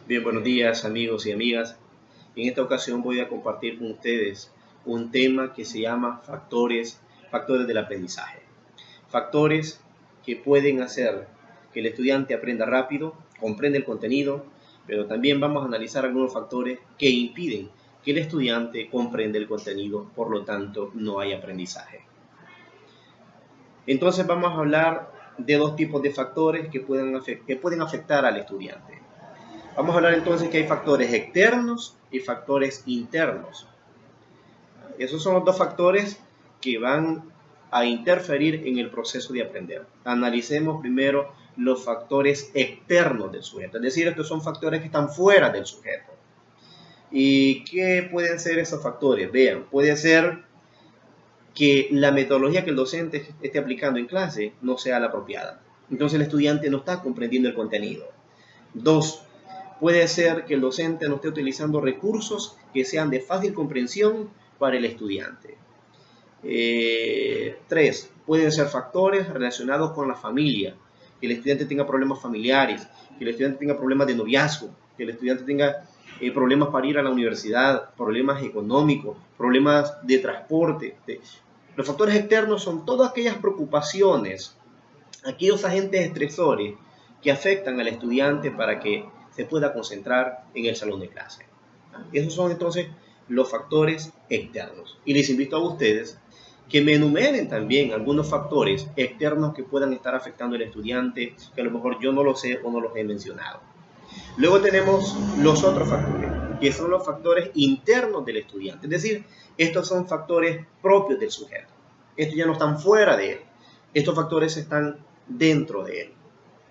Bien, buenos días amigos y amigas. En esta ocasión voy a compartir con ustedes un tema que se llama factores del aprendizaje. Factores que pueden hacer que el estudiante aprenda rápido, comprenda el contenido, pero también vamos a analizar algunos factores que impiden que el estudiante comprenda el contenido, por lo tanto no hay aprendizaje. Entonces vamos a hablar de dos tipos de factores que pueden afectar al estudiante. Vamos a hablar entonces que hay factores externos y factores internos. Esos son los dos factores que van a interferir en el proceso de aprender. Analicemos primero los factores externos del sujeto, es decir, estos son factores que están fuera del sujeto. ¿Y qué pueden ser esos factores? Vean, puede ser que la metodología que el docente esté aplicando en clase no sea la apropiada. Entonces el estudiante no está comprendiendo el contenido. Dos, puede ser que el docente no esté utilizando recursos que sean de fácil comprensión para el estudiante. 3. Pueden ser factores relacionados con la familia, que el estudiante tenga problemas familiares, que el estudiante tenga problemas de noviazgo, que el estudiante tenga problemas para ir a la universidad, problemas económicos, problemas de transporte. Los factores externos son todas aquellas preocupaciones, aquellos agentes estresores que afectan al estudiante para que se pueda concentrar en el salón de clase. Esos son entonces los factores externos. Y les invito a ustedes que me enumeren también algunos factores externos que puedan estar afectando al estudiante, que a lo mejor yo no lo sé o no los he mencionado. Luego tenemos los otros factores, que son los factores internos del estudiante. Es decir, estos son factores propios del sujeto. Estos ya no están fuera de él. Estos factores están dentro de él.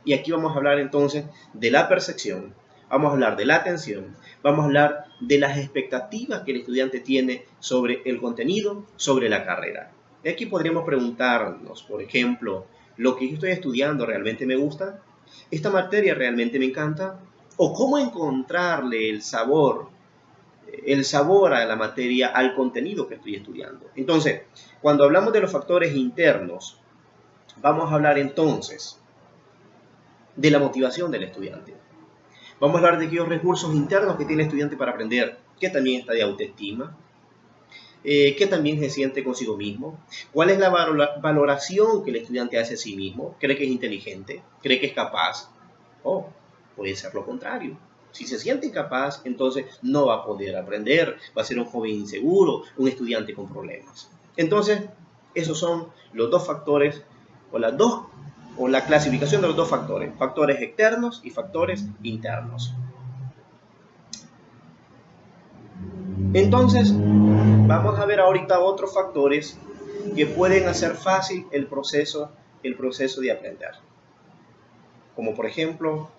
Y aquí vamos a hablar entonces de la percepción, vamos a hablar de la atención, vamos a hablar de las expectativas que el estudiante tiene sobre el contenido, sobre la carrera. Y aquí podríamos preguntarnos, por ejemplo, ¿lo que yo estoy estudiando realmente me gusta? ¿Esta materia realmente me encanta? ¿O cómo encontrarle el sabor a la materia, al contenido que estoy estudiando? Entonces, cuando hablamos de los factores internos, vamos a hablar entonces de la motivación del estudiante. Vamos a hablar de aquellos recursos internos que tiene el estudiante para aprender, que también está de autoestima, que también se siente consigo mismo, cuál es la valoración que el estudiante hace a sí mismo, cree que es inteligente, cree que es capaz, o puede ser lo contrario. Si se siente incapaz, entonces no va a poder aprender, va a ser un joven inseguro, un estudiante con problemas. Entonces, esos son los dos factores, o la clasificación de los dos factores, factores externos y factores internos. Entonces, vamos a ver ahorita otros factores que pueden hacer fácil el proceso de aprender. Como por ejemplo,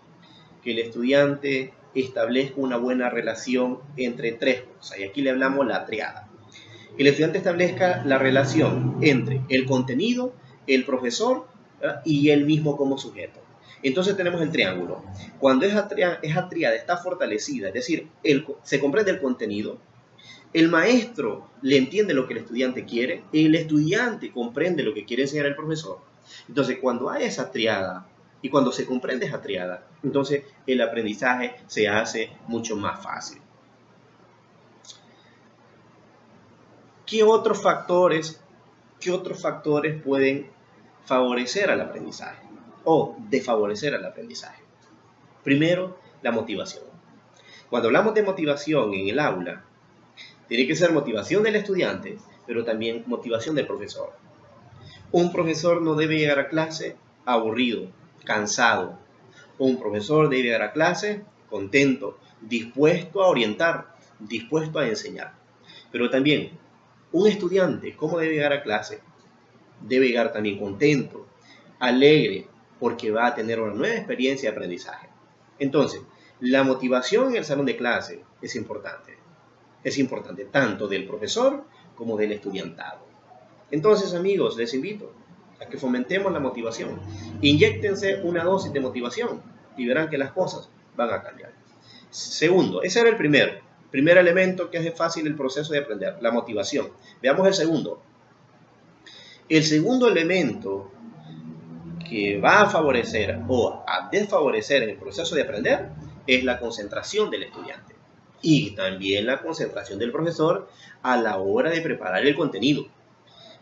que el estudiante establezca una buena relación entre tres cosas. Y aquí le hablamos la triada. Que el estudiante establezca la relación entre el contenido, el profesor y él mismo como sujeto. Entonces tenemos el triángulo. Cuando esa triada está fortalecida, es decir, se comprende el contenido, el maestro le entiende lo que el estudiante quiere, el estudiante comprende lo que quiere enseñar el profesor. Entonces, cuando hay esa triada y cuando se comprende esa triada, entonces el aprendizaje se hace mucho más fácil. ¿Qué otros factores pueden favorecer al aprendizaje o desfavorecer al aprendizaje? Primero, la motivación. Cuando hablamos de motivación en el aula, tiene que ser motivación del estudiante, pero también motivación del profesor. Un profesor no debe llegar a clase aburrido, cansado. Un profesor debe llegar a clase contento, dispuesto a orientar, dispuesto a enseñar. Pero también, un estudiante, ¿cómo debe llegar a clase? Debe llegar también contento, alegre, porque va a tener una nueva experiencia de aprendizaje. Entonces, la motivación en el salón de clase es importante. Es importante tanto del profesor como del estudiantado. Entonces, amigos, les invito a que fomentemos la motivación. Inyéctense una dosis de motivación y verán que las cosas van a cambiar. Segundo, ese era el primer elemento que hace fácil el proceso de aprender, la motivación. Veamos el segundo. El segundo elemento que va a favorecer o a desfavorecer en el proceso de aprender es la concentración del estudiante y también la concentración del profesor a la hora de preparar el contenido.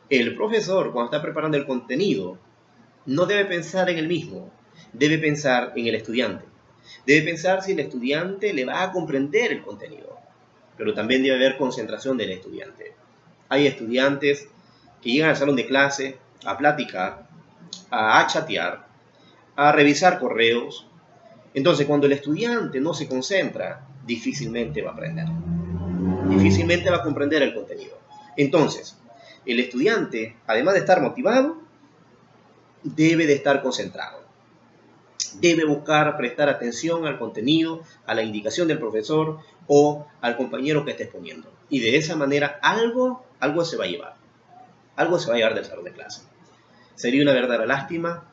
El profesor, cuando está preparando el contenido, no debe pensar en él mismo, debe pensar en el estudiante. Debe pensar si el estudiante le va a comprender el contenido, pero también debe haber concentración del estudiante. Hay estudiantes que llegan al salón de clase a platicar, a chatear, a revisar correos. Entonces, cuando el estudiante no se concentra, difícilmente va a aprender. Difícilmente va a comprender el contenido. Entonces, el estudiante, además de estar motivado, debe de estar concentrado. Debe buscar prestar atención al contenido, a la indicación del profesor o al compañero que esté exponiendo. Y de esa manera algo se va a llevar. Algo se va a llevar del salón de clase. Sería una verdadera lástima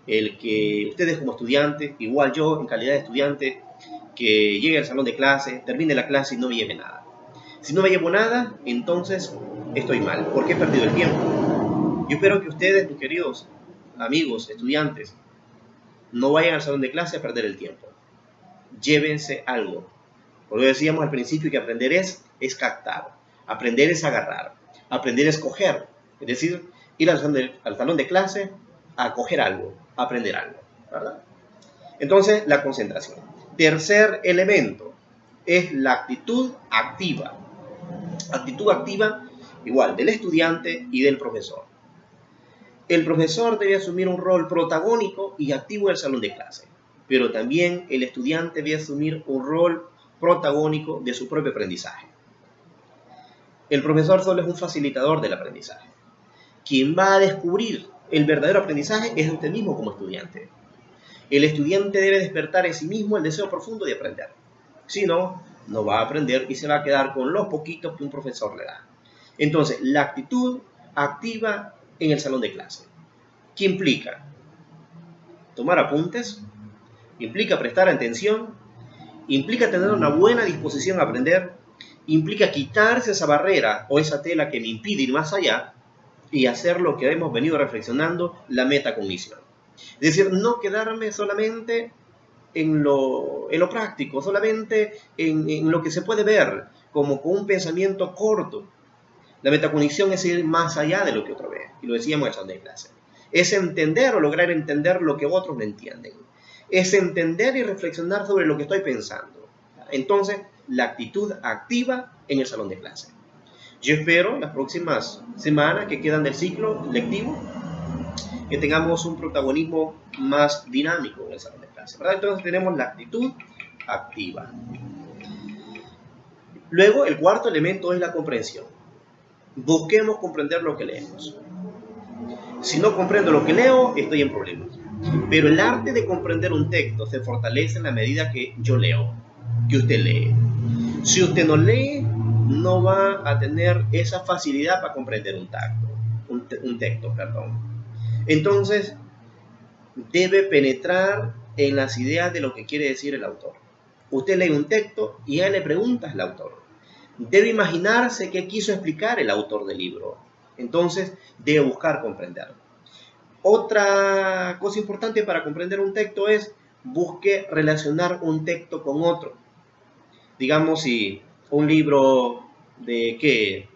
el que ustedes como estudiantes, igual yo en calidad de estudiante, que llegue al salón de clase, termine la clase y no me lleve nada. Si no me llevo nada, entonces estoy mal, porque he perdido el tiempo. Yo espero que ustedes, mis queridos amigos, estudiantes, no vayan al salón de clase a perder el tiempo. Llévense algo. Como decíamos al principio, que aprender es captar, aprender es agarrar, aprender es coger. Es decir, ir al salón de clase a coger algo, a aprender algo, ¿verdad? Entonces, la concentración. Tercer elemento es la actitud activa. Actitud activa igual del estudiante y del profesor. El profesor debe asumir un rol protagónico y activo en el salón de clase, pero también el estudiante debe asumir un rol protagónico de su propio aprendizaje. El profesor solo es un facilitador del aprendizaje. Quien va a descubrir el verdadero aprendizaje es usted mismo como estudiante. El estudiante debe despertar en sí mismo el deseo profundo de aprender. Si no, no va a aprender y se va a quedar con los poquitos que un profesor le da. Entonces, la actitud activa en el salón de clase. ¿Qué implica? Tomar apuntes, implica prestar atención, implica tener una buena disposición a aprender, implica quitarse esa barrera o esa tela que me impide ir más allá y hacer lo que hemos venido reflexionando, la metacognición. Es decir, no quedarme solamente en lo práctico, solamente en lo que se puede ver, como con un pensamiento corto. La metacognición es ir más allá de lo que otro ve, y lo decíamos en el salón de clase. Es entender o lograr entender lo que otros no entienden. Es entender y reflexionar sobre lo que estoy pensando. Entonces, la actitud activa en el salón de clase. Yo espero las próximas semanas que quedan del ciclo lectivo que tengamos un protagonismo más dinámico en el salón de clase, ¿verdad? Entonces tenemos la actitud activa. Luego, el cuarto elemento es la comprensión. Busquemos comprender lo que leemos. Si no comprendo lo que leo, estoy en problemas. Pero el arte de comprender un texto se fortalece en la medida que yo leo, que usted lee. Si usted no lee, no va a tener esa facilidad para comprender un texto. Entonces, debe penetrar en las ideas de lo que quiere decir el autor. Usted lee un texto y ya le pregunta al autor. Debe imaginarse qué quiso explicar el autor del libro. Entonces, debe buscar comprender. Otra cosa importante para comprender un texto es busque relacionar un texto con otro. Digamos, si un libro de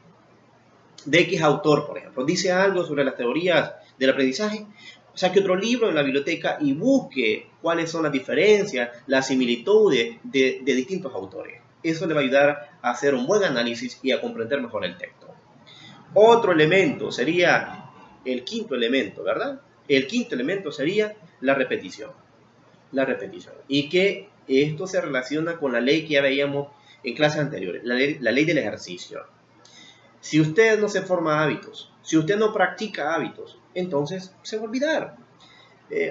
X autor, por ejemplo, dice algo sobre las teorías del aprendizaje, saque otro libro en la biblioteca y busque cuáles son las diferencias, las similitudes de distintos autores. Eso le va a ayudar a hacer un buen análisis y a comprender mejor el texto. Otro elemento sería el quinto elemento, ¿verdad? El quinto elemento sería la repetición. La repetición. Y que esto se relaciona con la ley que ya veíamos en clases anteriores, la ley del ejercicio. Si usted no se forma hábitos, si usted no practica hábitos, entonces se va a olvidar.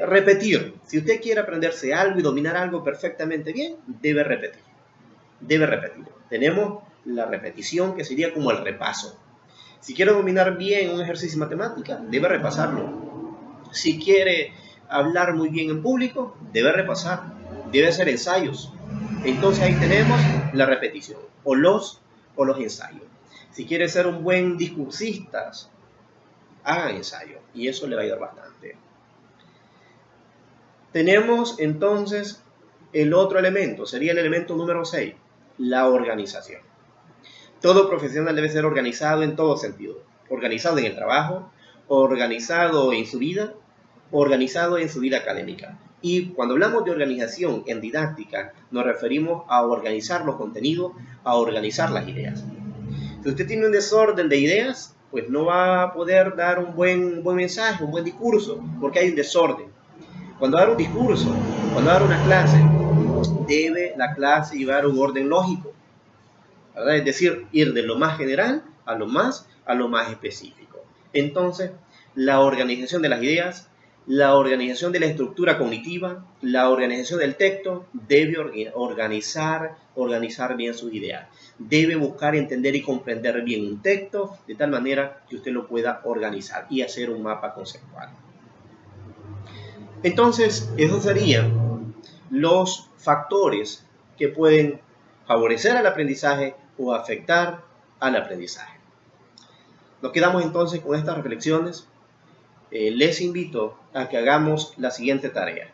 Repetir. Si usted quiere aprenderse algo y dominar algo perfectamente bien, debe repetir. Debe repetir. Tenemos la repetición, que sería como el repaso. Si quiere dominar bien un ejercicio de matemática, debe repasarlo. Si quiere hablar muy bien en público, debe repasar. Debe hacer ensayos. Entonces ahí tenemos la repetición o los ensayos. Si quiere ser un buen discursista, haga ensayo y eso le va a ayudar bastante. Tenemos entonces el otro elemento sería el elemento número 6, la organización. Todo profesional debe ser organizado en todo sentido. Organizado en el trabajo, organizado en su vida, organizado en su vida académica. Y cuando hablamos de organización en didáctica, nos referimos a organizar los contenidos, a organizar las ideas. Si usted tiene un desorden de ideas, pues no va a poder dar un buen mensaje, un buen discurso, porque hay un desorden. Cuando dar un discurso, cuando dar una clase, debe la clase llevar un orden lógico, ¿verdad? Es decir, ir de lo más general a lo más específico. Entonces, la organización de las ideas, la organización de la estructura cognitiva, la organización del texto, debe organizar bien sus ideas. Debe buscar entender y comprender bien un texto de tal manera que usted lo pueda organizar y hacer un mapa conceptual. Entonces, esos serían los factores que pueden favorecer al aprendizaje o afectar al aprendizaje. Nos quedamos entonces con estas reflexiones. Les invito a que hagamos la siguiente tarea.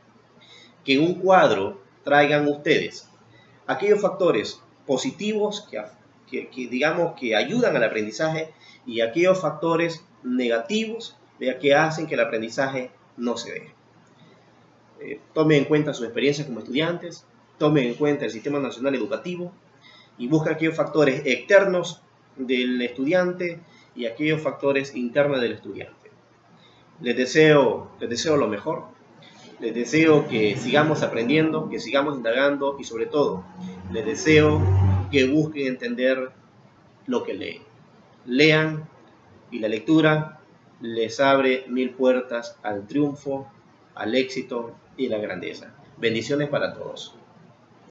Que en un cuadro traigan ustedes aquellos factores positivos que ayudan al aprendizaje y aquellos factores negativos que hacen que el aprendizaje no se dé. Tomen en cuenta su experiencia como estudiantes, tomen en cuenta el Sistema Nacional Educativo y busquen aquellos factores externos del estudiante y aquellos factores internos del estudiante. Les deseo lo mejor. Les deseo que sigamos aprendiendo, que sigamos indagando y sobre todo, les deseo que busquen entender lo que leen. Lean y la lectura les abre 1000 puertas al triunfo, al éxito y la grandeza. Bendiciones para todos.